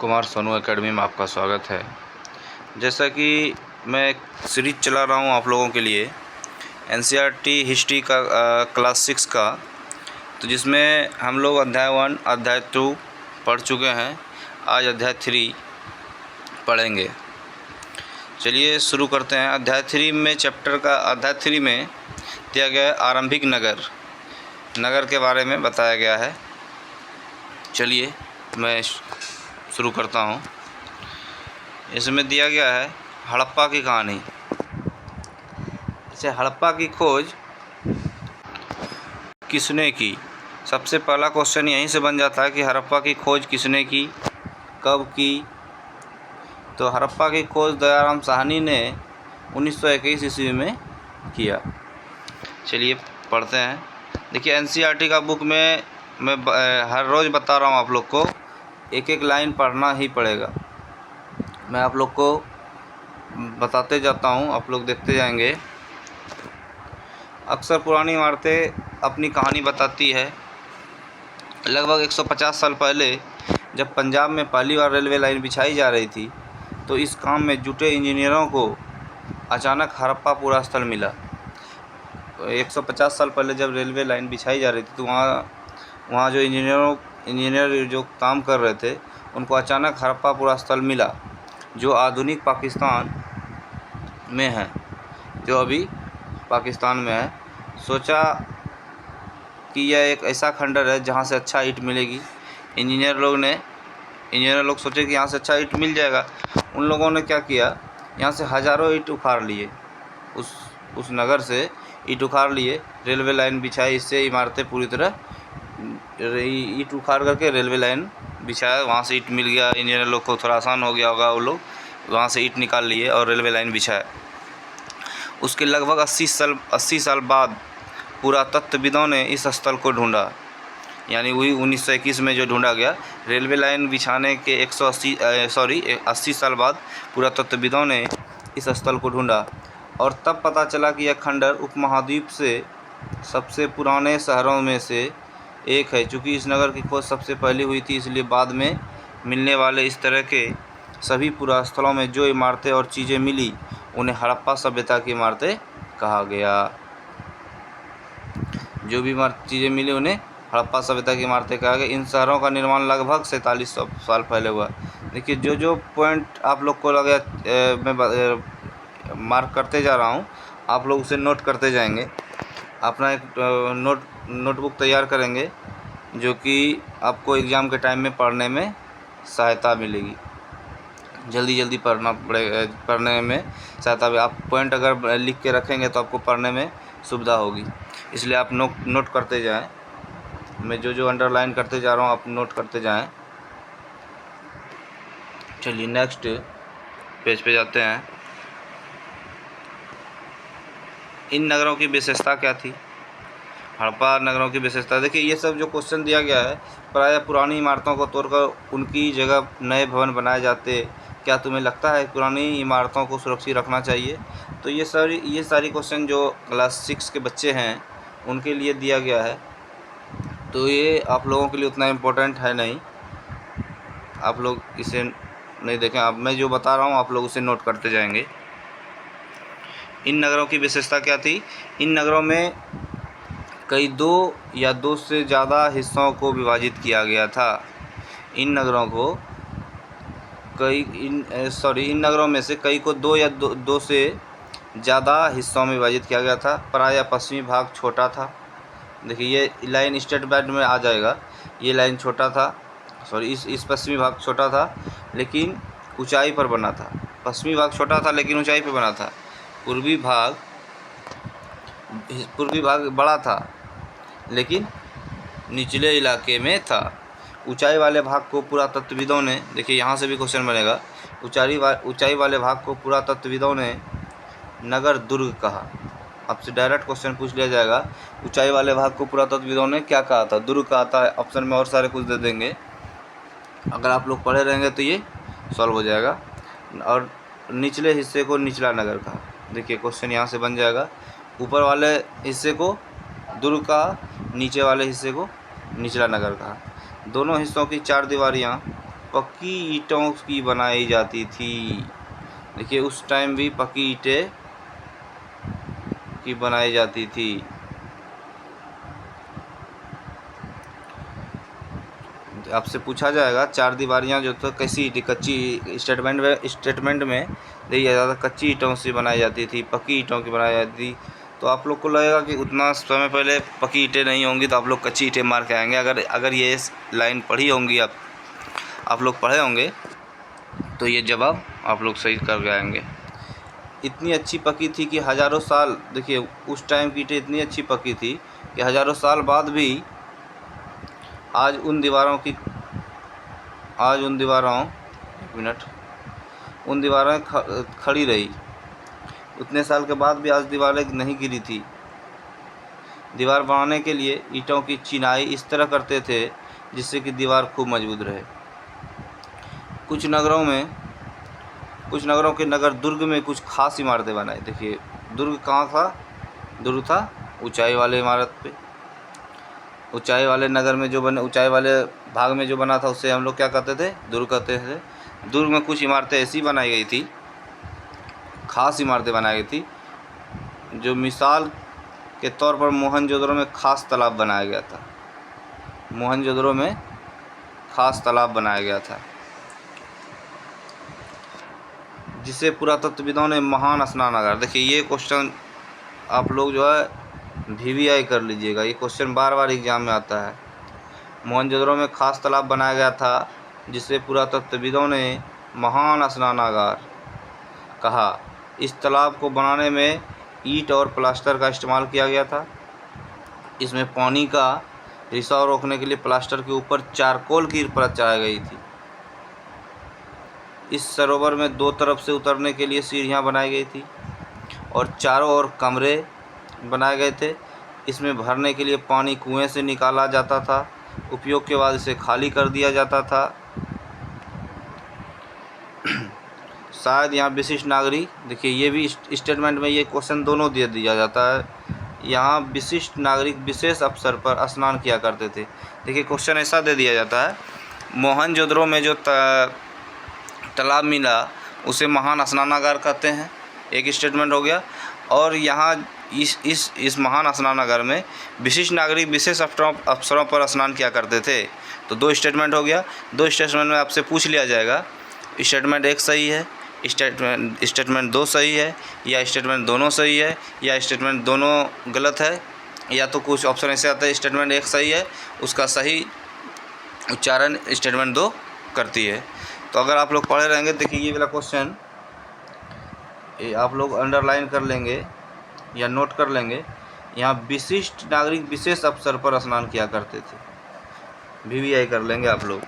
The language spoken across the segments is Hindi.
कुमार सोनू एकेडमी में आपका स्वागत है। जैसा कि मैं एक सीरीज चला रहा हूँ आप लोगों के लिए एनसीईआरटी हिस्ट्री का क्लास 6 का, तो जिसमें हम लोग अध्याय 1 अध्याय 2 पढ़ चुके हैं। आज अध्याय 3 पढ़ेंगे। चलिए शुरू करते हैं। अध्याय 3 में अध्याय 3 में दिया गया है आरंभिक नगर के बारे में बताया गया है। चलिए मैं शुरू करता हूँ। इसमें दिया गया है हड़प्पा की कहानी। इसे हड़प्पा की खोज किसने की? सबसे पहला क्वेश्चन यहीं से बन जाता है कि हड़प्पा की खोज किसने की, कब की। तो हड़प्पा की खोज दयाराम साहनी ने 1921 ईस्वी में किया। चलिए पढ़ते हैं। देखिए एनसीईआरटी का बुक में मैं हर रोज़ बता रहा हूँ आप लोग को, एक एक लाइन पढ़ना ही पड़ेगा। मैं आप लोग को बताते जाता हूँ, आप लोग देखते जाएंगे। अक्सर पुरानी इमारतें अपनी कहानी बताती है। लगभग 150 साल पहले जब पंजाब में पहली बार रेलवे लाइन बिछाई जा रही थी, तो इस काम में जुटे इंजीनियरों को अचानक हड़प्पा पूरा स्थल मिला। 150 साल पहले जब रेलवे लाइन बिछाई जा रही थी, तो वहाँ जो इंजीनियर जो काम कर रहे थे, उनको अचानक हड़प्पा पूरा स्थल मिला, जो आधुनिक पाकिस्तान में है, जो अभी पाकिस्तान में है। सोचा कि यह एक ऐसा खंडर है जहाँ से अच्छा ईंट मिलेगी। इंजीनियर लोग सोचे कि यहाँ से अच्छा ईंट मिल जाएगा। उन लोगों ने क्या किया, यहाँ से हज़ारों ईंट उखाड़ लिए, उस नगर से ईंट उखाड़ लिए, रेलवे लाइन बिछाई। इससे इमारतें पूरी तरह ईंट उखाड़ करके रेलवे लाइन बिछाया, वहाँ से ईंट मिल गया। इंजीनियर लोग को थोड़ा आसान हो गया होगा, वो लोग वहाँ से ईंट निकाल लिए और रेलवे लाइन बिछाया। उसके लगभग 80 साल बाद पुरातत्वविदों ने इस स्थल को ढूंढा, यानी वही 1921 में जो ढूंढा गया। रेलवे लाइन बिछाने के 80 साल बाद पुरातत्वविदों ने इस स्थल को ढूंढा, और तब पता चला कि यह खंडर उपमहाद्वीप से सबसे पुराने शहरों में से एक है। चूँकि इस नगर की खोज सबसे पहले हुई थी, इसलिए बाद में मिलने वाले इस तरह के सभी पुरास्थलों में जो इमारतें और चीज़ें मिली, उन्हें हड़प्पा सभ्यता की इमारतें कहा गया। जो भी चीज़ें मिली उन्हें हड़प्पा सभ्यता की इमारतें कहा गया। इन शहरों का निर्माण लगभग 4700 साल पहले हुआ। देखिए जो पॉइंट आप लोग को लगे मैं मार्क करते जा रहा हूँ, आप लोग उसे नोट करते जाएंगे। अपना एक नोटबुक तैयार करेंगे, जो कि आपको एग्ज़ाम के टाइम में पढ़ने में सहायता मिलेगी। जल्दी पढ़ने में सहायता भी। आप पॉइंट अगर लिख के रखेंगे तो आपको पढ़ने में सुविधा होगी, इसलिए आप नोट करते जाएं। मैं जो अंडरलाइन करते जा रहा हूँ, आप नोट करते जाएं। चलिए नेक्स्ट पेज पे जाते हैं। इन नगरों की विशेषता क्या थी? हड़प्पा नगरों की विशेषता। देखिए ये सब जो क्वेश्चन दिया गया है, प्रायः पुरानी इमारतों को तोड़कर उनकी जगह नए भवन बनाए जाते। क्या तुम्हें लगता है पुरानी इमारतों को सुरक्षित रखना चाहिए? तो ये सारी क्वेश्चन जो क्लास 6 के बच्चे हैं उनके लिए दिया गया है, तो ये आप लोगों के लिए उतना इम्पोर्टेंट है नहीं, आप लोग इसे नहीं देखें। अब मैं जो बता रहा हूँ आप लोग उसे नोट करते जाएंगे। इन नगरों की विशेषता क्या थी? इन नगरों में दो या दो से ज़्यादा हिस्सों को विभाजित किया गया था। इन नगरों में से कई को दो से ज़्यादा हिस्सों में विभाजित किया गया था। प्रायः पश्चिमी भाग छोटा था। देखिए ये लाइन स्टेट बैंड में आ जाएगा। ये लाइन छोटा था, इस पश्चिमी भाग छोटा था लेकिन ऊंचाई पर बना था। पश्चिमी भाग छोटा था लेकिन ऊंचाई पर बना था। पूर्वी भाग बड़ा था लेकिन निचले इलाके में था। ऊंचाई वाले भाग को पुरातत्वविदों ने, देखिए यहाँ से भी क्वेश्चन बनेगा, ऊंचाई वाले भाग को पुरातत्वविदों ने नगर दुर्ग कहा। आपसे डायरेक्ट क्वेश्चन पूछ लिया जाएगा, ऊंचाई वाले भाग को पुरातत्वविदों ने क्या कहा था? दुर्ग कहा था। ऑप्शन में और सारे कुछ दे देंगे, अगर आप लोग पढ़े रहेंगे तो ये सॉल्व हो जाएगा। और निचले हिस्से को निचला नगर कहा। देखिए क्वेश्चन यहाँ से बन जाएगा, ऊपर वाले हिस्से को दुर्ग कहा, नीचे वाले हिस्से को निचला नगर कहा। दोनों हिस्सों की चार दीवारियाँ पक्की ईंटों की बनाई जाती थी। देखिए उस टाइम भी पक्की ईंटें की बनाई जाती थी। आपसे पूछा जाएगा चार दीवारियाँ जो तो कैसी ईंटें, कच्ची स्टेटमेंट में दिया जाता, कच्ची ईंटों से बनाई जाती थी, पक्की ईंटों की बनाई जाती थी। तो आप लोग को लगेगा कि उतना समय पहले पक्की ईंटें नहीं होंगी, तो आप लोग कच्ची ईंटें मार के आएंगे। अगर ये लाइन पढ़ी होंगी, आप लोग पढ़े होंगे, तो ये जवाब आप लोग सही कर आएंगे। इतनी अच्छी पकी थी कि हज़ारों साल, देखिए उस टाइम की ईंटें इतनी अच्छी पकी थी कि हज़ारों साल बाद भी आज उन दीवारों खड़ी रही। उतने साल के बाद भी आज दीवारें नहीं गिरी थी। दीवार बनाने के लिए ईंटों की चिनाई इस तरह करते थे जिससे कि दीवार खूब मजबूत रहे। कुछ नगरों के नगर दुर्ग में कुछ खास इमारतें बनाई। देखिए दुर्ग कहाँ था? दुर्ग था ऊंचाई वाले इमारत पे। ऊंचाई वाले नगर में जो बने, ऊंचाई वाले भाग में जो बना था उससे हम लोग क्या कहते थे? दुर्ग कहते थे। दुर्ग में कुछ इमारतें ऐसी बनाई गई थी, खास इमारतें बनाई गई थी, जो मिसाल के तौर पर मोहनजोदड़ो में खास तालाब बनाया गया था। मोहनजोदड़ो में खास तालाब बनाया गया था, जिसे पुरातत्वविदों ने महान स्नानागार। देखिए ये क्वेश्चन आप लोग जो है VVI कर लीजिएगा, ये क्वेश्चन बार बार एग्जाम में आता है। मोहनजोदड़ो में खास तालाब बनाया गया था जिसे पुरातत्वविदों ने महान स्नानागार कहा। इस तालाब को बनाने में ईंट और प्लास्टर का इस्तेमाल किया गया था। इसमें पानी का रिसाव रोकने के लिए प्लास्टर के ऊपर चारकोल की परत चढ़ाई गई थी। इस सरोवर में दो तरफ से उतरने के लिए सीढ़ियाँ बनाई गई थी और चारों ओर कमरे बनाए गए थे। इसमें भरने के लिए पानी कुएं से निकाला जाता था। उपयोग के बाद इसे खाली कर दिया जाता था। शायद यहाँ विशिष्ट नागरिक, देखिए ये भी स्टेटमेंट में ये क्वेश्चन दोनों दे दिया जाता है। यहाँ विशिष्ट नागरिक विशेष अवसर पर स्नान किया करते थे। देखिए क्वेश्चन ऐसा दे दिया जाता है, मोहनजोदड़ो में जो तालाब मिला उसे महान स्नानागार कहते हैं, एक स्टेटमेंट हो गया। और यहाँ इस महान स्नानागार में विशिष्ट नागरिक विशेष अवसरों पर स्नान किया करते थे। तो दो स्टेटमेंट हो गया। दो स्टेटमेंट में आपसे पूछ लिया जाएगा स्टेटमेंट एक सही है, स्टेटमेंट दो सही है, या स्टेटमेंट दोनों सही है, या स्टेटमेंट दोनों गलत है, या तो कुछ ऑप्शन ऐसे आता है स्टेटमेंट एक सही है, उसका सही उच्चारण स्टेटमेंट दो करती है। तो अगर आप लोग पढ़े रहेंगे, देखिए ये वाला क्वेश्चन आप लोग अंडरलाइन कर लेंगे या नोट कर लेंगे। यहाँ विशिष्ट नागरिक विशेष अवसर पर स्नान किया करते थे, VVI कर लेंगे आप लोग,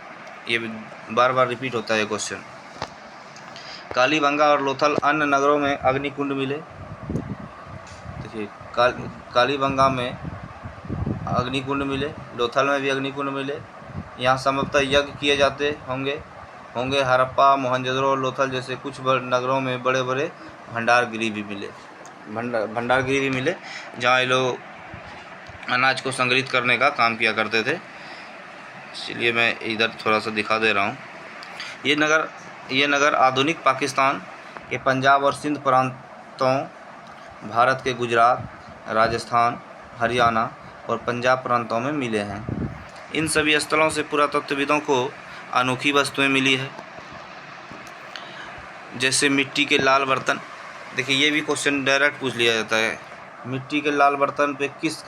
ये बार बार रिपीट होता है ये क्वेश्चन। कालीबंगा और लोथल अन्य नगरों में अग्निकुंड मिले। देखिए कालीबंगा में अग्निकुंड मिले, लोथल में भी अग्निकुंड मिले। यहाँ संभवतः यज्ञ किए जाते होंगे। हड़प्पा, मोहनजोदड़ो और लोथल जैसे कुछ नगरों में बड़े बड़े भंडारगृह भी मिले, जहाँ ये लोग अनाज को संग्रहित करने का काम किया करते थे। इसलिए मैं इधर थोड़ा सा दिखा दे रहा हूँ। ये नगर आधुनिक पाकिस्तान के पंजाब और सिंध प्रांतों, भारत के गुजरात, राजस्थान, हरियाणा और पंजाब प्रांतों में मिले हैं। इन सभी स्थलों से पुरातत्वविदों को अनोखी वस्तुएं मिली है, जैसे मिट्टी के लाल बर्तन। देखिए ये भी क्वेश्चन डायरेक्ट पूछ लिया जाता है, मिट्टी के लाल बर्तन पे किस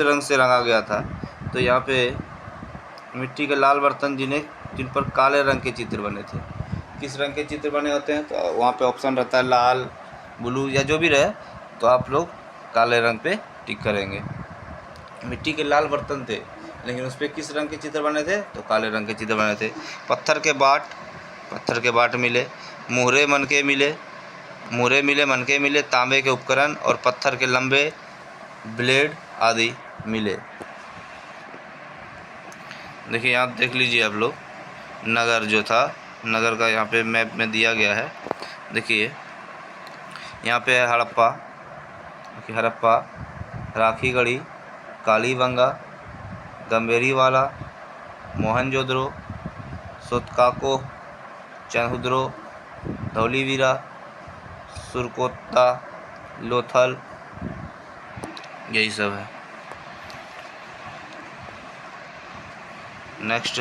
रंग से रंगा गया था। तो यहाँ पे मिट्टी के लाल बर्तन जिन पर काले रंग के चित्र बने थे। किस रंग के चित्र बने होते हैं? तो वहाँ पे ऑप्शन रहता है लाल, ब्लू या जो भी रहे, तो आप लोग काले रंग पे टिक करेंगे। मिट्टी के लाल बर्तन थे, लेकिन उस पर किस रंग के चित्र बने थे? तो काले रंग के चित्र बने थे। पत्थर के बाट मिले, मुहरे मनके मिले, तांबे के उपकरण और पत्थर के लंबे ब्लेड आदि मिले। देखिए यहाँ देख लीजिए आप लोग, नगर जो था, नगर का यहाँ पे मैप में दिया गया है। देखिए यहाँ पे है हड़प्पा, राखीगढ़ी, कालीबंगा, गंभीरवाला, मोहनजोदड़ो, सोतकाको, चनहुद्रो, धौलीवीरा, सुरकोत्ता, लोथल, यही सब है। नेक्स्ट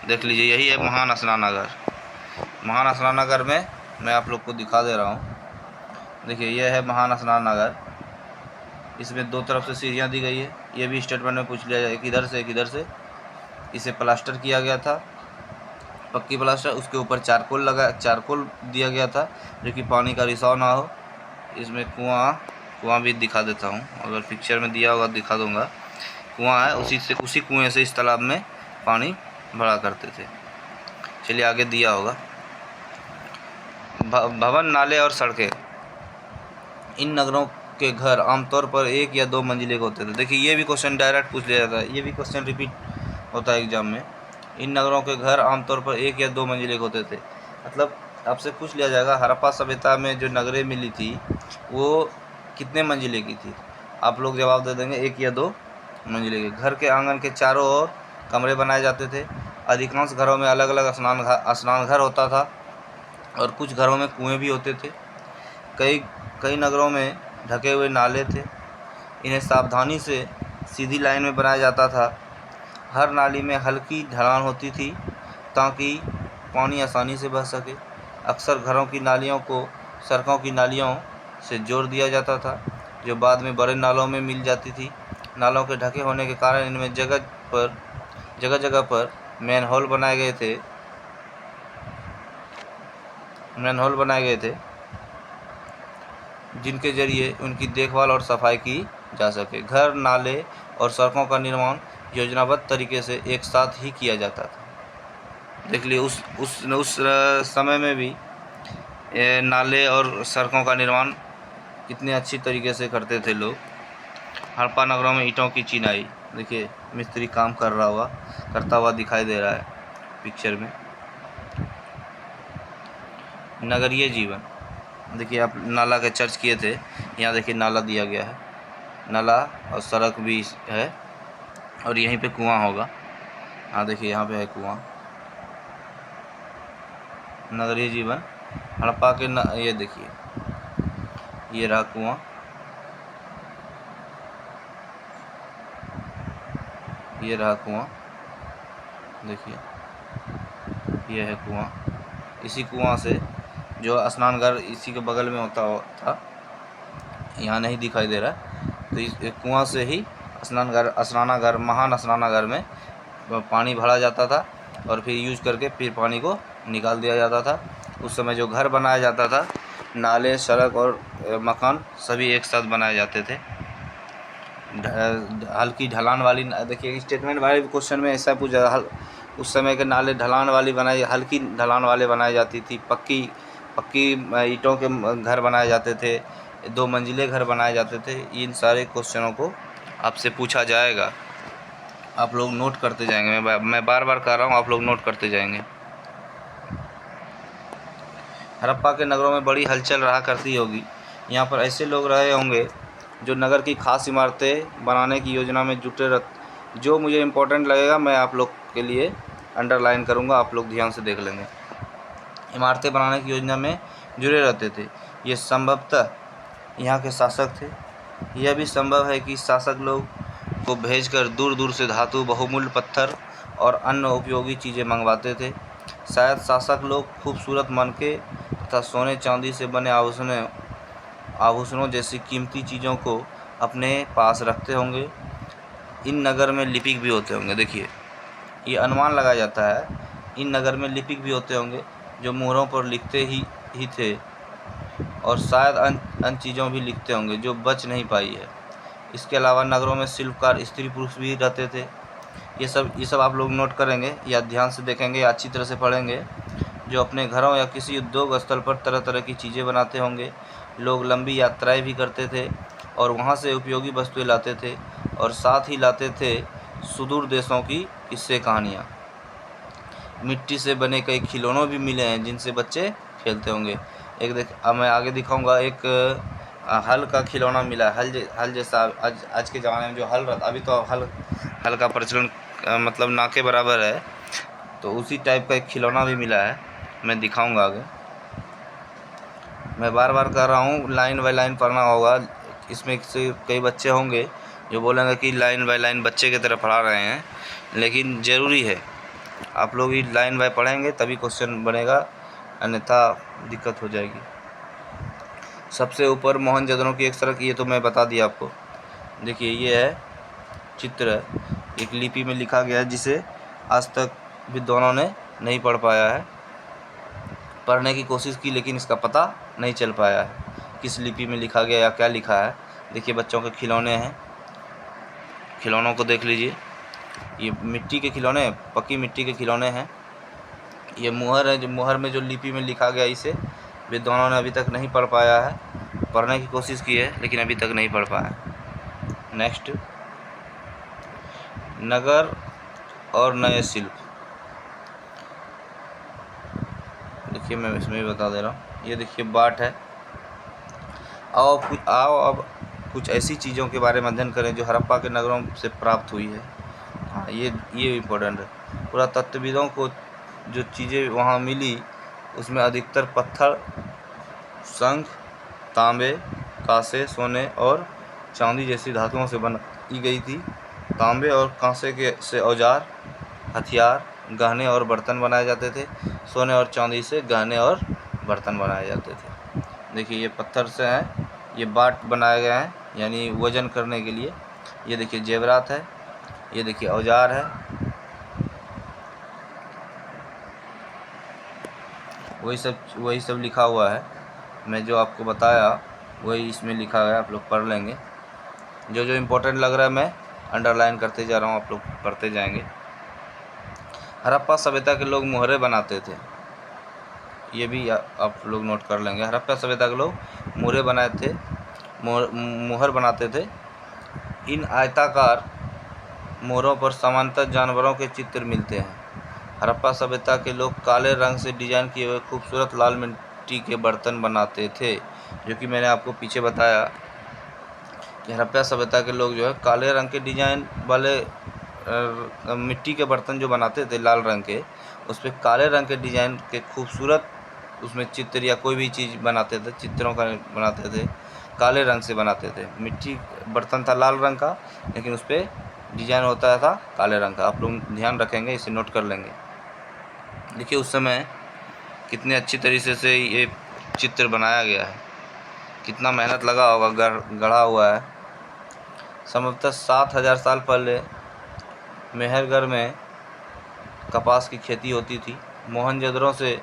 देख लीजिए, यही है महान स्नानागार। महान स्नानागार में मैं आप लोग को दिखा दे रहा हूँ। देखिए यह है महान स्नानागार। इसमें दो तरफ से सीढ़ियाँ दी गई है। ये भी स्टेटमेंट में पूछ लिया जाए, एक इधर से एक इधर से। इसे प्लास्टर किया गया था, पक्की प्लास्टर। उसके ऊपर चारकोल दिया गया था, जो कि पानी का रिसाव ना हो। इसमें कुआं भी दिखा देता हूँ, अगर पिक्चर में दिया होगा दिखा दूँगा। कुआं है, उसी कुएं से इस तालाब में पानी भरा करते थे। चलिए आगे दिया होगा। भवन, नाले और सड़कें। इन नगरों के घर आमतौर पर 1 या 2 मंजिले के होते थे। देखिए ये भी क्वेश्चन डायरेक्ट पूछ लिया जाता है, ये भी क्वेश्चन रिपीट होता है एग्जाम में। इन नगरों के घर आमतौर पर 1 या 2 मंजिले के होते थे। मतलब आपसे पूछ लिया जाएगा हड़प्पा सभ्यता में जो नगरें मिली थी वो कितने मंजिले की थी। आप लोग जवाब दे देंगे 1 या 2 मंजिले के। घर के आंगन के चारों ओर कमरे बनाए जाते थे। अधिकांश घरों में अलग अलग स्नान घर होता था और कुछ घरों में कुएं भी होते थे। कई नगरों में ढके हुए नाले थे। इन्हें सावधानी से सीधी लाइन में बनाया जाता था। हर नाली में हल्की ढलान होती थी ताकि पानी आसानी से बह सके। अक्सर घरों की नालियों को सड़कों की नालियों से जोड़ दिया जाता था, जो बाद में बड़े नालों में मिल जाती थी। नालों के ढके होने के कारण इनमें जगह जगह पर मैनहोल बनाए गए थे जिनके जरिए उनकी देखभाल और सफाई की जा सके। घर, नाले और सड़कों का निर्माण योजनाबद्ध तरीके से एक साथ ही किया जाता था। देख लिए उस समय में भी नाले और सड़कों का निर्माण कितने अच्छी तरीके से करते थे लोग। हड़प्पा नगरों में ईंटों की चिनाई। देखिए मिस्त्री काम करता हुआ दिखाई दे रहा है पिक्चर में। नगरीय जीवन। देखिए आप नाला के चर्च किए थे, यहाँ देखिए नाला दिया गया है, नाला और सड़क भी है और यहीं पे कुआं होगा। हाँ देखिए यहाँ पे है कुआं। नगरीय जीवन हड़प्पा के ये देखिए ये रहा कुआं, ये रहा कुआं, देखिए ये है कुआं। इसी कुआं से जो स्नानघर इसी के बगल में होता था, यहाँ नहीं दिखाई दे रहा, तो इस कुआं से ही स्नानागार महान स्नानागार में पानी भरा जाता था और फिर यूज करके फिर पानी को निकाल दिया जाता था। उस समय जो घर बनाया जाता था, नाले, सड़क और मकान सभी एक साथ बनाए जाते थे। हल्की ढलान वाली, देखिए स्टेटमेंट वाले क्वेश्चन में ऐसा पूछा, उस समय के नाले ढलान वाली हल्की ढलान वाले बनाई जाती थी। पक्की ईंटों के घर बनाए जाते थे, 2 मंजिले घर बनाए जाते थे। इन सारे क्वेश्चनों को आपसे पूछा जाएगा, आप लोग नोट करते जाएंगे। मैं बार बार कह रहा हूँ, आप लोग नोट करते जाएंगे। हड़प्पा के नगरों में बड़ी हलचल रहा करती होगी। यहाँ पर ऐसे लोग रहे होंगे जो नगर की खास इमारतें बनाने की योजना में जो मुझे इम्पोर्टेंट लगेगा मैं आप लोग के लिए अंडरलाइन करूँगा, आप लोग ध्यान से देख लेंगे। इमारतें बनाने की योजना में जुड़े रहते थे। ये संभवतः यहाँ के शासक थे। यह भी संभव है कि शासक लोग को भेजकर दूर दूर से धातु, बहुमूल्य पत्थर और अन्य उपयोगी चीज़ें मंगवाते थे। शायद शासक लोग खूबसूरत मनके तथा सोने चांदी से बने आभूषणों जैसी कीमती चीज़ों को अपने पास रखते होंगे। इन नगर में लिपिक भी होते होंगे। देखिए ये अनुमान लगाया जाता है, इन नगर में लिपिक भी होते होंगे जो मोहरों पर लिखते ही थे और शायद अन्य चीज़ों भी लिखते होंगे जो बच नहीं पाई है। इसके अलावा नगरों में शिल्पकार, स्त्री पुरुष भी रहते थे। ये सब आप लोग नोट करेंगे या ध्यान से देखेंगे या अच्छी तरह से पढ़ेंगे, जो अपने घरों या किसी उद्योग स्थल पर तरह तरह की चीज़ें बनाते होंगे। लोग लंबी यात्राएं भी करते थे और वहाँ से उपयोगी वस्तुएं लाते थे और साथ ही लाते थे सुदूर देशों की किस्से कहानियाँ। मिट्टी से बने कई खिलौनों भी मिले हैं जिनसे बच्चे खेलते होंगे। अब मैं आगे दिखाऊंगा, एक हल का खिलौना मिला है। हल जैसा आज के ज़माने में जो हल रहता, अभी तो हल का प्रचलन मतलब ना के बराबर है। तो उसी टाइप का एक खिलौना भी मिला है, मैं दिखाऊंगा आगे। मैं बार बार कह रहा हूँ लाइन बाय लाइन पढ़ना होगा। इसमें से कई बच्चे होंगे जो बोलेंगे कि लाइन बाय लाइन बच्चे की तरह पढ़ा रहे हैं, लेकिन ज़रूरी है आप लोग ही लाइन बाय पढ़ेंगे तभी क्वेश्चन बनेगा, अन्यथा दिक्कत हो जाएगी। सबसे ऊपर मोहनजोदड़ो की एक सड़क, ये तो मैं बता दिया आपको। देखिए ये है चित्र, एक लिपि में लिखा गया है जिसे आज तक विद्वानों ने नहीं पढ़ पाया है। पढ़ने की कोशिश की लेकिन इसका पता नहीं चल पाया है किस लिपि में लिखा गया या क्या लिखा है। देखिए बच्चों के खिलौने हैं, खिलौनों को देख लीजिए। ये मिट्टी के खिलौने हैं, पक्की मिट्टी के खिलौने हैं। ये मुहर है, जो मुहर में जो लिपि में लिखा गया इसे विद्वानों ने अभी तक नहीं पढ़ पाया है। पढ़ने की कोशिश की है लेकिन अभी तक नहीं पढ़ पाया। नेक्स्ट, नगर और नए शिल्प। देखिए मैं इसमें भी बता दे रहा हूँ। ये देखिए बाट है। आओ अब कुछ ऐसी चीज़ों के बारे में अध्ययन करें जो हड़प्पा के नगरों से प्राप्त हुई है। हाँ, ये इम्पोर्टेंट है। पुरातत्वविदों को जो चीज़ें वहाँ मिली उसमें अधिकतर पत्थर, शंख, तांबे, कांसे, सोने और चांदी जैसी धातुओं से बनाई गई थी। तांबे और कांसे के से औजार, हथियार, गहने और बर्तन बनाए जाते थे। सोने और चांदी से गहने और बर्तन बनाए जाते थे। देखिए ये पत्थर से हैं, ये बाट बनाए गए हैं यानी वजन करने के लिए। ये देखिए जेवरात है, ये देखिए औजार है, वही सब लिखा हुआ है। मैं जो आपको बताया वही इसमें लिखा है, आप लोग पढ़ लेंगे। जो जो इम्पोर्टेंट लग रहा है मैं अंडरलाइन करते जा रहा हूँ, आप लोग पढ़ते जाएंगे। हड़प्पा सभ्यता के लोग मुहरें बनाते थे, ये भी आप लोग नोट कर लेंगे। हड़प्पा सभ्यता के लोग मुहर बनाते थे। इन आयताकार मोहरों पर समांतर जानवरों के चित्र मिलते हैं। हड़प्पा सभ्यता के लोग काले रंग से डिजाइन किए हुए खूबसूरत लाल मिट्टी के बर्तन बनाते थे, जो कि मैंने आपको पीछे बताया कि हड़प्पा सभ्यता के लोग जो है काले रंग के डिजाइन वाले मिट्टी के बर्तन जो बनाते थे लाल रंग के, उस पर काले रंग के डिजाइन के खूबसूरत उसमें चित्र या कोई भी चीज़ बनाते थे, चित्रों का बनाते थे, काले रंग से बनाते थे। मिट्टी बर्तन था लाल रंग का लेकिन उस पर डिजाइन होता था काले रंग का। आप लोग ध्यान रखेंगे, इसे नोट कर लेंगे। देखिए उस समय कितने अच्छी तरीके से ये चित्र बनाया गया है, कितना मेहनत लगा होगा, गढ़ा हुआ है। संभवतः 7000 साल पहले मेहरगढ़ में कपास की खेती होती थी। मोहनजोदड़ो से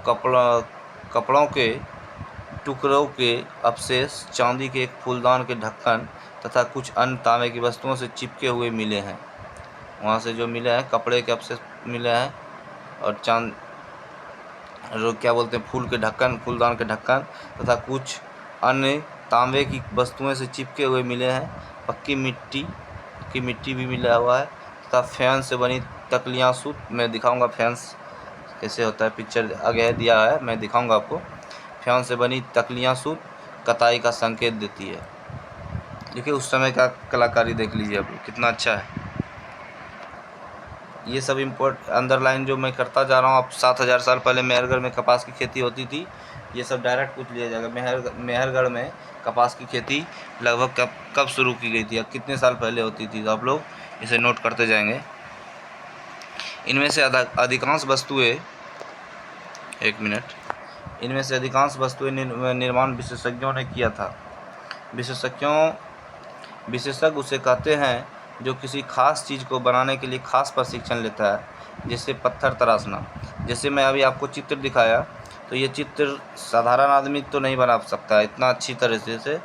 कपड़ों के टुकड़ों के अवशेष, चांदी के एक फूलदान के ढक्कन तथा कुछ अन्य तांबे की वस्तुओं से चिपके हुए मिले हैं। वहाँ से जो मिले हैं कपड़े के अवशेष मिले हैं और क्या बोलते हैं फूलदान के ढक्कन तथा कुछ अन्य तांबे की वस्तुएं से चिपके हुए मिले हैं। पक्की मिट्टी भी मिला हुआ है तथा फैंस से बनी तकलियाँ सूत, मैं दिखाऊंगा फैंस कैसे होता है, पिक्चर आगे दिया है, मैं दिखाऊंगा आपको। फैंस से बनी तकलियाँ सूत कताई का संकेत देती है। देखिए उस समय का कलाकारी देख लीजिए आप, कितना अच्छा है। ये सब अंडरलाइन जो मैं करता जा रहा हूँ। अब 7000 साल पहले मेहरगढ़ में कपास की खेती होती थी, ये सब डायरेक्ट पूछ लिया जाएगा। मेहरगढ़ में कपास की खेती लगभग कब शुरू की गई थी या कितने साल पहले होती थी, तो आप लोग इसे नोट करते जाएंगे। इनमें से अधिकांश वस्तुएं निर्माण विशेषज्ञों ने किया था। विशेषज्ञ उसे कहते हैं जो किसी खास चीज़ को बनाने के लिए खास प्रशिक्षण लेता है, जैसे पत्थर तराशना। जैसे मैं अभी आपको चित्र दिखाया, तो ये चित्र साधारण आदमी तो नहीं बना सकता, इतना अच्छी तरह से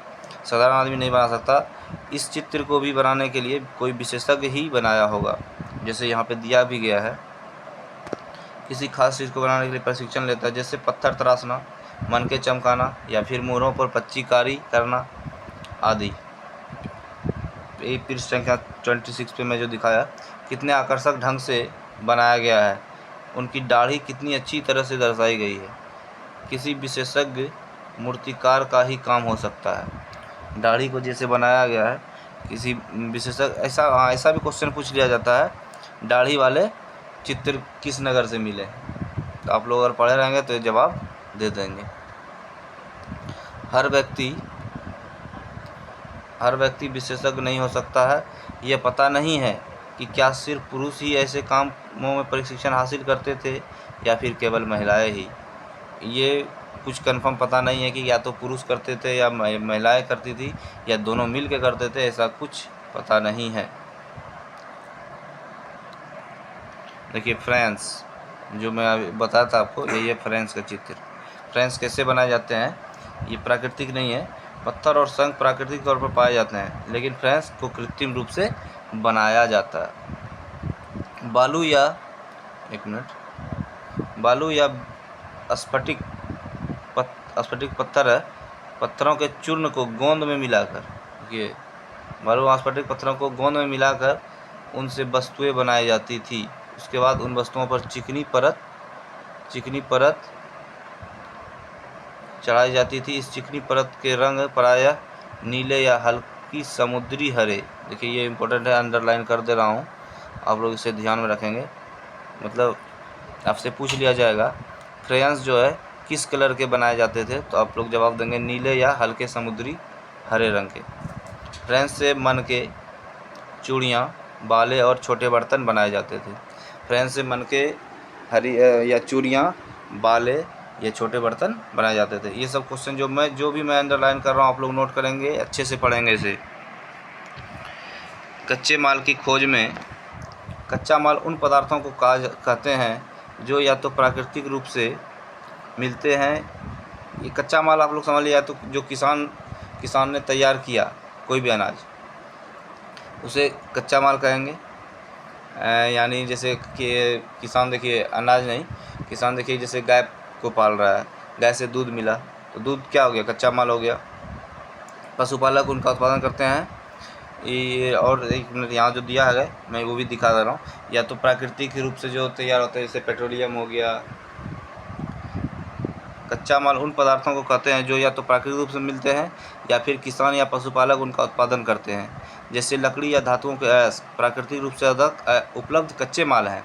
साधारण आदमी नहीं बना सकता। इस चित्र को भी बनाने के लिए कोई विशेषज्ञ ही बनाया होगा, जैसे यहाँ पे दिया भी गया है। किसी खास चीज़ को बनाने के लिए प्रशिक्षण लेता है, जैसे पत्थर तराशना, मनके चमकाना या फिर मोहरों पर पच्चीकारी करना आदि। पृष्ठ संख्या 26 पे मैं जो दिखाया, कितने आकर्षक ढंग से बनाया गया है। उनकी दाढ़ी कितनी अच्छी तरह से दर्शाई गई है। किसी विशेषज्ञ मूर्तिकार का ही काम हो सकता है। दाढ़ी को जैसे बनाया गया है किसी विशेषज्ञ ऐसा भी क्वेश्चन पूछ लिया जाता है, दाढ़ी वाले चित्र किस नगर से मिले। तो आप लोग अगर पढ़े रहेंगे तो ये जवाब दे देंगे। हर व्यक्ति विशेषज्ञ नहीं हो सकता है। ये पता नहीं है कि क्या सिर्फ पुरुष ही ऐसे कामों में प्रशिक्षण हासिल करते थे या फिर केवल महिलाएं ही। ये कुछ कंफर्म पता नहीं है कि या तो पुरुष करते थे या महिलाएं करती थी या दोनों मिल के करते थे, ऐसा कुछ पता नहीं है। देखिए फ्रेंच, जो मैं अभी बताया था आपको, ये फ्रेंच का चित्र। फ्रेंच कैसे बनाए जाते हैं, ये प्राकृतिक नहीं है। पत्थर और शंख प्राकृतिक तौर पर पाए जाते हैं, लेकिन फ्रेंच को कृत्रिम रूप से बनाया जाता है। बालू या स्फटिक पत्थर है, पत्थरों के चूर्ण को गोंद में मिलाकर, ये बालू स्फटिक पत्थरों को गोंद में मिलाकर उनसे वस्तुएं बनाई जाती थी। उसके बाद उन वस्तुओं पर चिकनी परत चढ़ाई जाती थी। इस चिकनी परत के रंग प्रायः नीले या हल्की समुद्री हरे। देखिए ये इम्पोर्टेंट है, अंडरलाइन कर दे रहा हूँ, आप लोग इसे ध्यान में रखेंगे। मतलब आपसे पूछ लिया जाएगा फ्रेंच जो है किस कलर के बनाए जाते थे, तो आप लोग जवाब देंगे नीले या हल्के समुद्री हरे रंग के। फ्रेंच से मन के चूड़ियाँ, बाले और छोटे बर्तन बनाए जाते थे। फ्रेंच से मन के या चूड़ियाँ, बाले ये छोटे बर्तन बनाए जाते थे। ये सब क्वेश्चन जो भी मैं अंडरलाइन कर रहा हूँ आप लोग नोट करेंगे, अच्छे से पढ़ेंगे इसे। कच्चे माल की खोज में, कच्चा माल उन पदार्थों को कहते हैं जो या तो प्राकृतिक रूप से मिलते हैं। ये कच्चा माल आप लोग समझ लिया, तो जो किसान ने तैयार किया कोई भी अनाज, उसे कच्चा माल कहेंगे। यानी जैसे कि किसान देखिए अनाज नहीं, किसान देखिए जैसे गाय को पाल रहा है, गाय से दूध मिला तो दूध क्या हो गया, कच्चा माल हो गया। पशुपालक उनका उत्पादन करते हैं। ये और एक मिनट यहाँ जो दिया है मैं वो भी दिखा दे रहा हूँ, या तो प्राकृतिक रूप से जो तैयार होता है जैसे पेट्रोलियम हो गया। कच्चा माल उन पदार्थों को कहते हैं जो या तो प्राकृतिक रूप से मिलते हैं या फिर किसान या पशुपालक उनका उत्पादन करते हैं। जैसे लकड़ी या धातुओं के प्राकृतिक रूप से अधिक उपलब्ध कच्चे माल हैं।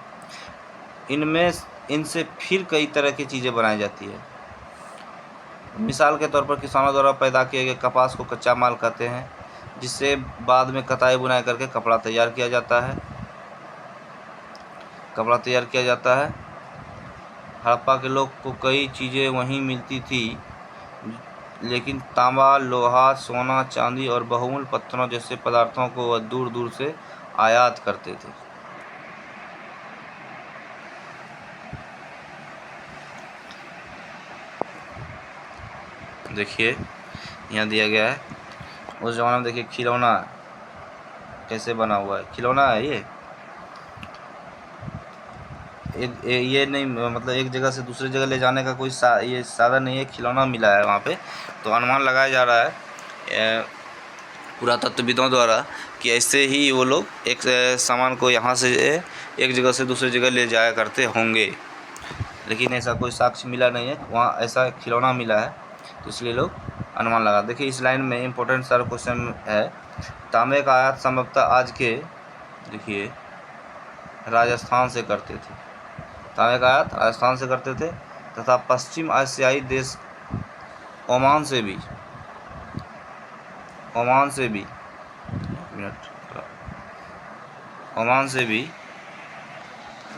इनसे फिर कई तरह की चीज़ें बनाई जाती है। मिसाल के तौर पर किसानों द्वारा पैदा किए गए कपास को कच्चा माल कहते हैं, जिससे बाद में कताई बुनाई करके कपड़ा तैयार किया जाता है। हड़प्पा के लोग को कई चीज़ें वहीं मिलती थी, लेकिन तांबा, लोहा, सोना, चांदी और बहुमूल्य पत्थरों जैसे पदार्थों को वह दूर दूर से आयात करते थे। देखिए यहाँ दिया गया है, उस ज़माने में देखिए खिलौना कैसे बना हुआ है। खिलौना है ये नहीं, मतलब एक जगह से दूसरी जगह ले जाने का कोई ये साधन नहीं है, खिलौना मिला है वहाँ पे। तो अनुमान लगाया जा रहा है पुरातत्वविदों द्वारा कि ऐसे ही वो लोग एक सामान को यहाँ से एक जगह से दूसरी जगह ले जाया करते होंगे, लेकिन ऐसा कोई साक्ष्य मिला नहीं है वहाँ ऐसा खिलौना मिला है, तो इसलिए लोग अनुमान लगा। देखिए इस लाइन में इम्पोर्टेंट सारा क्वेश्चन है। तांबे का आयात संभवतः आज के देखिए राजस्थान से करते थे। तांबे का आयात राजस्थान से करते थे तथा पश्चिम एशियाई देश ओमान से भी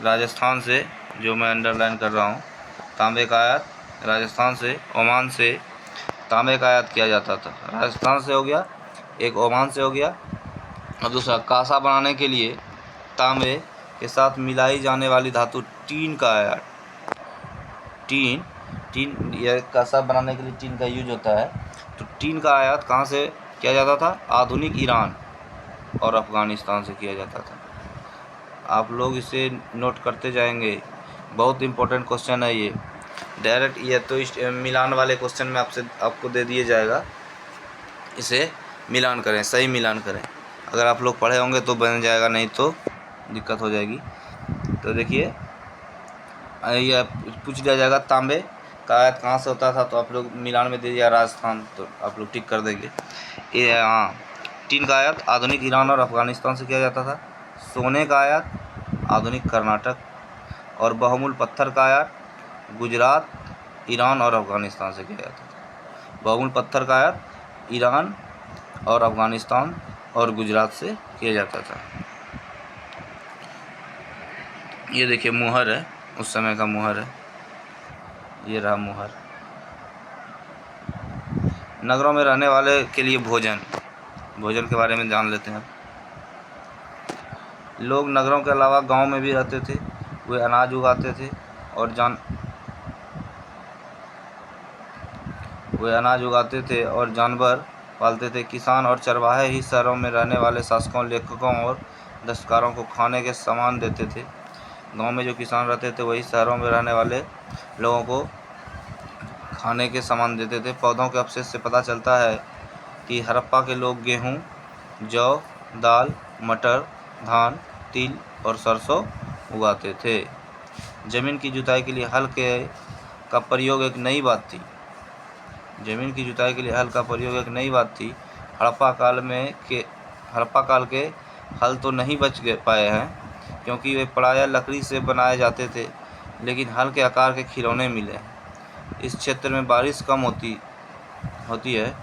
राजस्थान से, जो मैं अंडरलाइन कर रहा हूँ, तांबे का आयात राजस्थान से, ओमान से तांबे का आयात किया जाता था। राजस्थान से हो गया, एक ओमान से हो गया, और दूसरा कांसा बनाने के लिए तांबे के साथ मिलाई जाने वाली धातु टीन का आयात। टीन यह कांसा बनाने के लिए टीन का यूज होता है। तो टीन का आयात कहाँ से किया जाता था? आधुनिक ईरान और अफ़गानिस्तान से किया जाता था। आप लोग इसे नोट करते जाएंगे, बहुत इंपॉर्टेंट क्वेश्चन है ये। डायरेक्ट ये तो मिलान वाले क्वेश्चन में आपको दे दिया जाएगा, इसे मिलान करें, सही मिलान करें। अगर आप लोग पढ़े होंगे तो बन जाएगा, नहीं तो दिक्कत हो जाएगी। तो देखिए ये पूछ लिया जाएगा तांबे का आयात कहाँ से होता था, तो आप लोग मिलान में दे दिया राजस्थान, तो आप लोग टिक कर देंगे। ये हाँ, टिन का आयात आधुनिक ईरान और अफ़गानिस्तान से किया जाता था। सोने का आयात आधुनिक कर्नाटक और बहुमूल्य पत्थर का आयात गुजरात, ईरान और अफ़गानिस्तान से किया जाता था। बहुमूल्य पत्थर का आयात ईरान और अफ़गानिस्तान और गुजरात से किया जाता था। ये देखिए मुहर है, उस समय का मुहर है, ये रहा मुहर। नगरों में रहने वाले के लिए भोजन के बारे में जान लेते हैं। लोग नगरों के अलावा गांव में भी रहते थे। वे अनाज उगाते थे और जानवर पालते थे। किसान और चरवाहे ही शहरों में रहने वाले शासकों, लेखकों और दस्तकारों को खाने के सामान देते थे। गांव में जो किसान रहते थे वही शहरों में रहने वाले लोगों को खाने के सामान देते थे। पौधों के अवशेष से पता चलता है कि हड़प्पा के लोग गेहूँ, जौ, दाल, मटर, धान, तिल और सरसों उगाते थे। ज़मीन की जुताई के लिए हल का प्रयोग एक नई बात थी। हड़प्पा काल के हल तो नहीं बच पाए हैं क्योंकि वे प्रायः लकड़ी से बनाए जाते थे, लेकिन हल के आकार के खिलौने मिले हैं। इस क्षेत्र में बारिश कम होती है,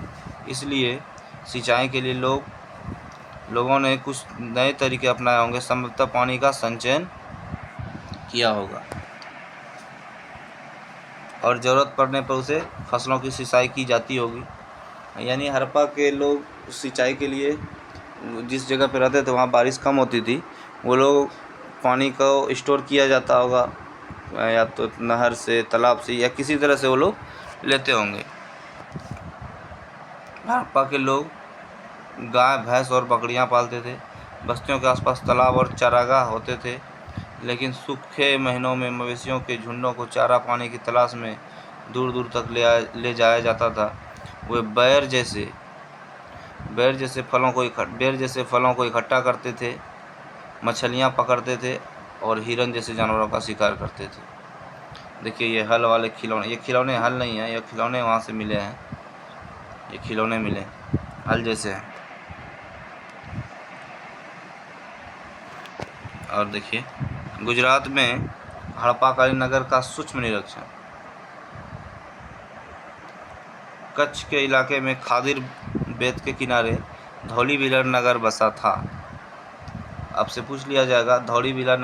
इसलिए सिंचाई के लिए लोगों ने कुछ नए तरीके अपनाए होंगे। संभवतः पानी का संचयन किया होगा और ज़रूरत पड़ने पर उसे फसलों की सिंचाई की जाती होगी। यानी हड़प्पा के लोग सिंचाई के लिए जिस जगह पर रहते थे वहाँ बारिश कम होती थी, वो लोग पानी को स्टोर किया जाता होगा, या तो नहर से, तालाब से, या किसी तरह से वो लोग लेते होंगे। हड़प्पा के लोग गाय, भैंस और बकरियां पालते थे। बस्तियों के आसपास तालाब और चारागाह होते थे, लेकिन सूखे महीनों में मवेशियों के झुंडों को चारा पाने की तलाश में दूर दूर तक ले जाया जाता था। वे बेर जैसे फलों को इकट्ठा करते थे, मछलियां पकड़ते थे और हिरन जैसे जानवरों का शिकार करते थे। देखिए ये हल वाले खिलौने, ये खिलौने हल नहीं है, ये खिलौने वहाँ से मिले हैं। ये खिलौने मिले हल जैसे हैं। और देखिए गुजरात में हड़प्पाकालीन नगर का सूक्ष्म निरीक्षण। कच्छ के इलाके में खादिर बेत के किनारे धौलीवीरा नगर बसा था। आपसे पूछ लिया जाएगा धौलावीरा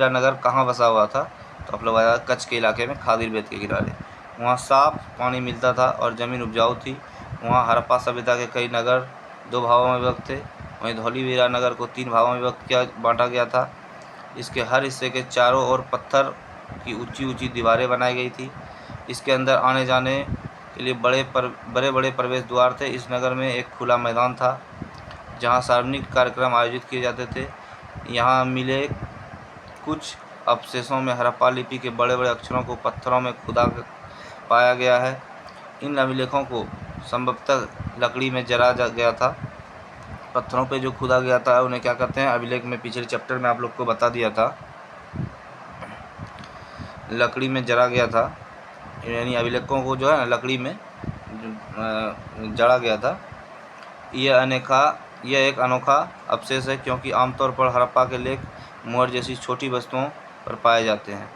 नगर कहाँ बसा हुआ था, तो आप लोग आया कच्छ के इलाके में खादिर बेत के किनारे। वहाँ साफ पानी मिलता था और ज़मीन उपजाऊ थी। वहाँ हड़प्पा सभ्यता के कई नगर 2 भागों में विभक्त थे। वहीं धौलीवीरा नगर को 3 भागों में बांटा गया था। इसके हर हिस्से के चारों ओर पत्थर की ऊंची ऊंची दीवारें बनाई गई थी। इसके अंदर आने जाने के लिए बड़े बड़े प्रवेश द्वार थे। इस नगर में एक खुला मैदान था जहां सार्वजनिक कार्यक्रम आयोजित किए जाते थे। यहाँ मिले कुछ अवशेषों में हड़प्पा लिपि के बड़े बड़े अक्षरों को पत्थरों में खुदा पाया गया है। इन अभिलेखों को संभवतः लकड़ी में जला गया था। पत्थरों पे जो खुदा गया था उन्हें क्या कहते हैं, अभिलेख में पिछले चैप्टर में आप लोग को बता दिया था, लकड़ी में जला गया था। यानी अभिलेखों को जो है लकड़ी में जला गया था। यह एक अनोखा अवशेष है क्योंकि आमतौर पर हड़प्पा के लेख मुहर जैसी छोटी वस्तुओं पर पाए जाते हैं।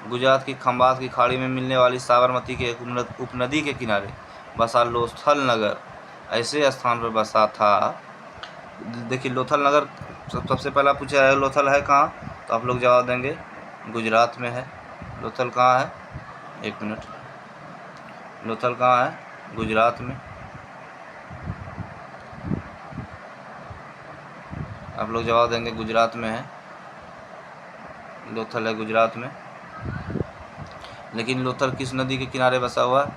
गुजरात की खंबात की खाड़ी में मिलने वाली साबरमती के एक उपनदी के किनारे बसा लोथल नगर ऐसे स्थान पर बसा था। देखिए लोथल नगर सबसे पहला पूछा है, लोथल है कहाँ, तो आप लोग जवाब देंगे गुजरात में है। लोथल कहाँ है, एक मिनट, लोथल कहाँ है, गुजरात में। आप लोग जवाब देंगे गुजरात में है, लोथल है गुजरात में। लेकिन लोथल किस नदी के किनारे बसा हुआ है,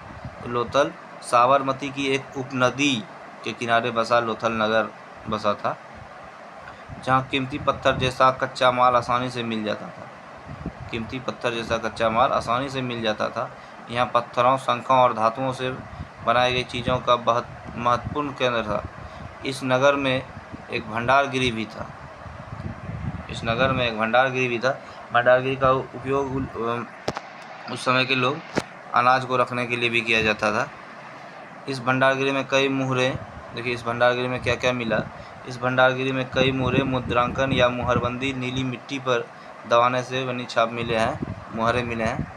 तो लोथल साबरमती की एक उपनदी के किनारे बसा लोथल नगर बसा था, जहाँ कीमती पत्थर जैसा कच्चा माल आसानी से मिल जाता था। यहाँ पत्थरों, शंखों और धातुओं से बनाई गई चीज़ों का बहुत महत्वपूर्ण केंद्र था। इस नगर में एक भंडारगृह भी था। भंडारगृह का उपयोग उस समय के लोग अनाज को रखने के लिए भी किया जाता था। इस भंडारगृह में कई मुहरें देखिए इस भंडारगिरी में क्या क्या मिला। इस भंडारगिरी में कई मुहरे, मुद्रांकन या मुहरबंदी नीली मिट्टी पर दबाने से बनी छाप मिले हैं, मुहरे मिले हैं।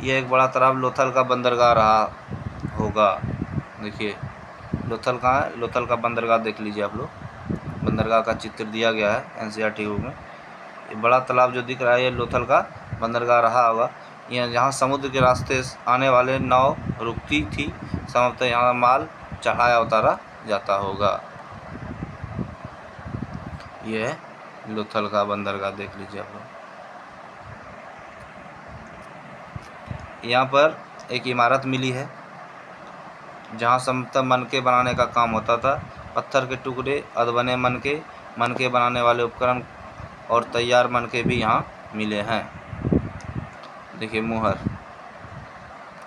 यह एक बड़ा तालाब लोथल का बंदरगाह रहा होगा। देखिए लोथल कहाँ है, लोथल का बंदरगाह देख लीजिए आप लोग, बंदरगाह का चित्र दिया गया है एनसीईआरटी बुक में। ये बड़ा तालाब जो दिख रहा है ये लोथल का बंदरगाह रहा होगा। यह जहाँ समुद्र के रास्ते आने वाले नाव रुकती थी, संभवतः यहाँ माल चढ़ाया उतारा जाता होगा। यह है लोथल का बंदरगाह, देख लीजिए आप लोग। यहाँ पर एक इमारत मिली है जहाँ समतल मनके बनाने का काम होता था। पत्थर के टुकड़े, अधबने मनके बनाने वाले उपकरण और तैयार मनके भी यहाँ मिले हैं। देखिए मुहर,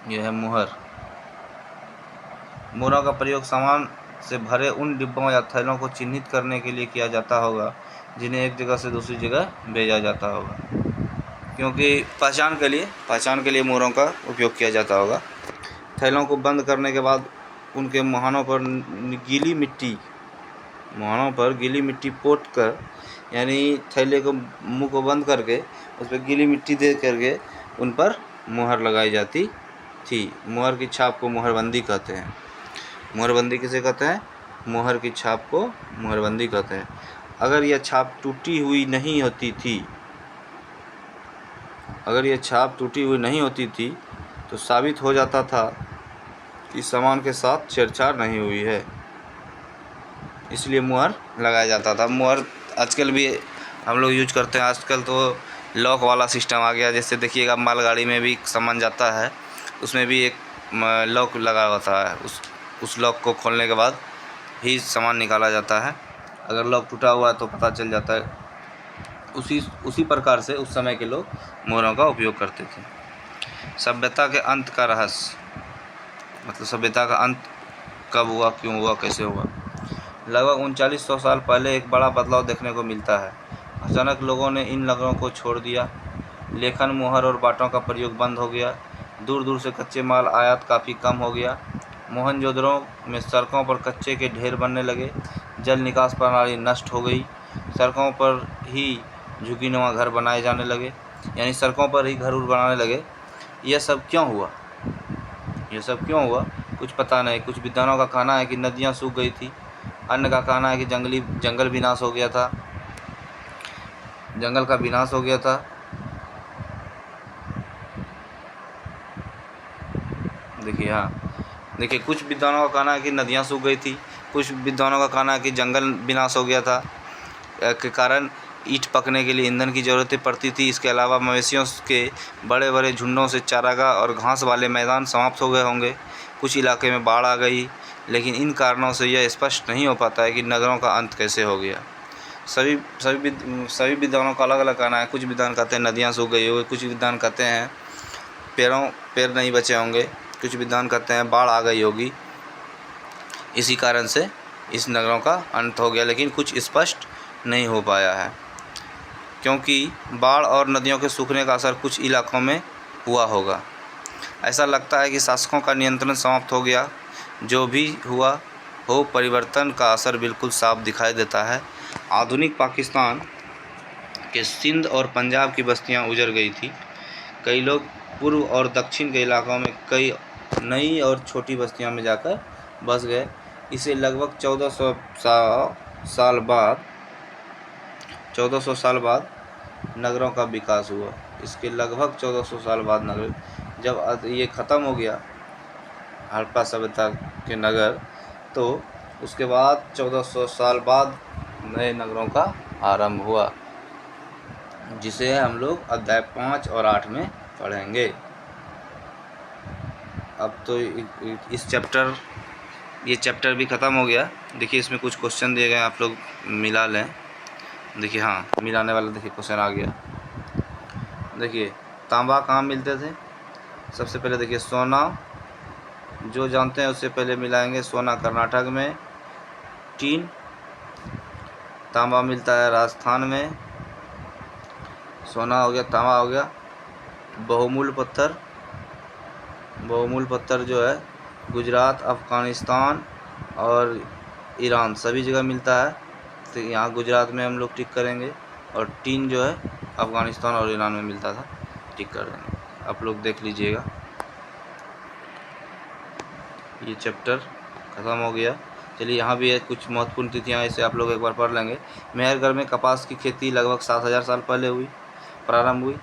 यह है मुहर। मुहरों का प्रयोग सामान से भरे उन डिब्बों या थैलों को चिन्हित करने के लिए किया जाता होगा जिन्हें एक जगह से दूसरी जगह भेजा जाता होगा, क्योंकि पहचान के लिए मुहरों का उपयोग किया जाता होगा। थैलों को बंद करने के बाद उनके मुहानों पर गीली मिट्टी पोत कर, यानी थैले को मुंह को बंद करके उस पर गीली मिट्टी दे करके उन पर मुहर लगाई जाती थी। मुहर की छाप को मुहरबंदी कहते हैं। मुहरबंदी किसे कहते हैं? मुहर की छाप को मुहरबंदी कहते हैं। अगर यह छाप टूटी हुई नहीं होती थी तो साबित हो जाता था कि सामान के साथ छेड़छाड़ नहीं हुई है, इसलिए मुहर लगाया जाता था। मुहर आजकल भी हम लोग यूज करते हैं। आजकल तो लॉक वाला सिस्टम आ गया, जैसे देखिएगा मालगाड़ी में भी सामान जाता है, उसमें भी एक लॉक लगा होता है। उस लॉक को खोलने के बाद ही सामान निकाला जाता है। अगर लॉक टूटा हुआ है तो पता चल जाता है। उसी प्रकार से उस समय के लोग मुहरों का उपयोग करते थे। सभ्यता के अंत का रहस्य, मतलब सभ्यता का अंत कब हुआ, क्यों हुआ, कैसे हुआ। लगभग 3900 साल पहले एक बड़ा बदलाव देखने को मिलता है। अचानक लोगों ने इन नगरों को छोड़ दिया। लेखन, मुहर और बाटों का प्रयोग बंद हो गया। दूर दूर से कच्चे माल आयात काफ़ी कम हो गया। मोहनजोदड़ो में सड़कों पर कच्चे के ढेर बनने लगे। जल निकास प्रणाली नष्ट हो गई। सड़कों पर ही झुग्गीनुमा घर बनाए जाने लगे, यानी सड़कों पर ही घर बनाने लगे। यह सब क्यों हुआ? कुछ पता नहीं। कुछ विद्वानों का कहना है कि नदियाँ सूख गई थी। अन्य का कहना है कि जंगल विनाश हो गया था, जंगल का विनाश हो गया था। देखिए कुछ विद्वानों का कहना है कि नदियाँ सूख गई थी, कुछ विद्वानों का कहना है कि जंगल विनाश हो गया था के कारण ईंट पकने के लिए ईंधन की ज़रूरतें पड़ती थी। इसके अलावा मवेशियों के बड़े बड़े झुंडों से चारागाह और घास वाले मैदान समाप्त हो गए होंगे। कुछ इलाके में बाढ़ आ गई, लेकिन इन कारणों से यह स्पष्ट नहीं हो पाता है कि नगरों का अंत कैसे हो गया। सभी विद्वानों का अलग अलग कहना है। कुछ विद्वान कहते हैं नदियाँ सूख गई होगी, कुछ विद्वान कहते हैं पेड़ नहीं बचे होंगे, कुछ विद्वान कहते हैं बाढ़ आ गई होगी, इसी कारण से इस नगरों का अंत हो गया। लेकिन कुछ स्पष्ट नहीं हो पाया है, क्योंकि बाढ़ और नदियों के सूखने का असर कुछ इलाकों में हुआ होगा। ऐसा लगता है कि शासकों का नियंत्रण समाप्त हो गया। जो भी हुआ हो, परिवर्तन का असर बिल्कुल साफ दिखाई देता है। आधुनिक पाकिस्तान के सिंध और पंजाब की बस्तियां उजड़ गई थी। कई लोग पूर्व और दक्षिण के इलाकों में कई नई और छोटी बस्तियों में जाकर बस गए। इसे लगभग 1400 साल बाद नगरों का विकास हुआ। इसके लगभग 1400 साल बाद नगर, जब ये ख़त्म हो गया हड़प्पा सभ्यता के नगर, तो उसके बाद 1400 साल बाद नए नगरों का आरंभ हुआ, जिसे हम लोग अध्याय 5 और 8 में पढ़ेंगे। अब तो ये चैप्टर भी ख़त्म हो गया। देखिए इसमें कुछ क्वेश्चन दिए गए, आप लोग मिला लें। देखिए हाँ, मिलाने वाला देखिए क्वेश्चन आ गया। देखिए तांबा कहाँ मिलते थे? सबसे पहले देखिए सोना, जो जानते हैं उससे पहले मिलाएंगे। सोना कर्नाटक में। टीन, तांबा मिलता है राजस्थान में। सोना हो गया, तांबा हो गया। बहुमूल्य पत्थर जो है गुजरात, अफ़गानिस्तान और ईरान सभी जगह मिलता है। तो यहाँ गुजरात में हम लोग टिक करेंगे, और टीन जो है अफ़गानिस्तान और ईरान में मिलता था, टिक कर देंगे। आप लोग देख लीजिएगा, ये चैप्टर ख़त्म हो गया। चलिए यहाँ भी है कुछ महत्वपूर्ण तिथियाँ, इसे आप लोग एक बार पढ़ लेंगे। मेहरगढ़ में कपास की खेती लगभग 7000 साल पहले प्रारंभ हुई।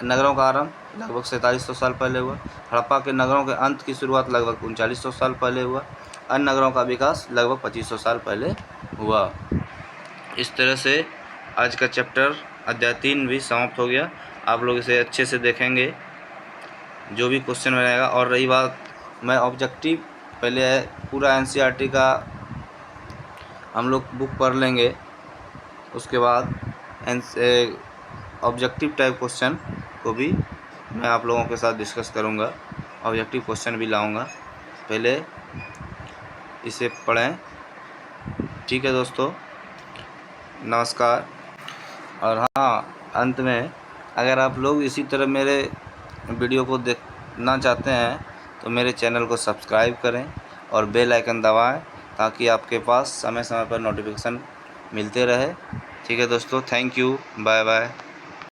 नगरों का आरंभ लगभग 4700 साल पहले हुआ। हड़प्पा के नगरों के अंत की शुरुआत लगभग 3900 साल पहले हुआ। अन्य नगरों का विकास लगभग 2500 साल पहले हुआ। इस तरह से आज का चैप्टर अध्याय 3 भी समाप्त हो गया। आप लोग इसे अच्छे से देखेंगे, जो भी क्वेश्चन बनेगा। और रही बात, मैं ऑब्जेक्टिव पहले पूरा एनसीईआरटी का हम लोग बुक पढ़ लेंगे, उसके बाद ऑब्जेक्टिव टाइप क्वेश्चन को भी मैं आप लोगों के साथ डिस्कस करूंगा, ऑब्जेक्टिव क्वेश्चन भी लाऊंगा। पहले इसे पढ़ें। ठीक है दोस्तों, नमस्कार। और हाँ, अंत में अगर आप लोग इसी तरह मेरे वीडियो को देखना चाहते हैं तो मेरे चैनल को सब्सक्राइब करें और बेल आइकन दबाएं, ताकि आपके पास समय समय पर नोटिफिकेशन मिलते रहे। ठीक है दोस्तों, थैंक यू, बाय बाय।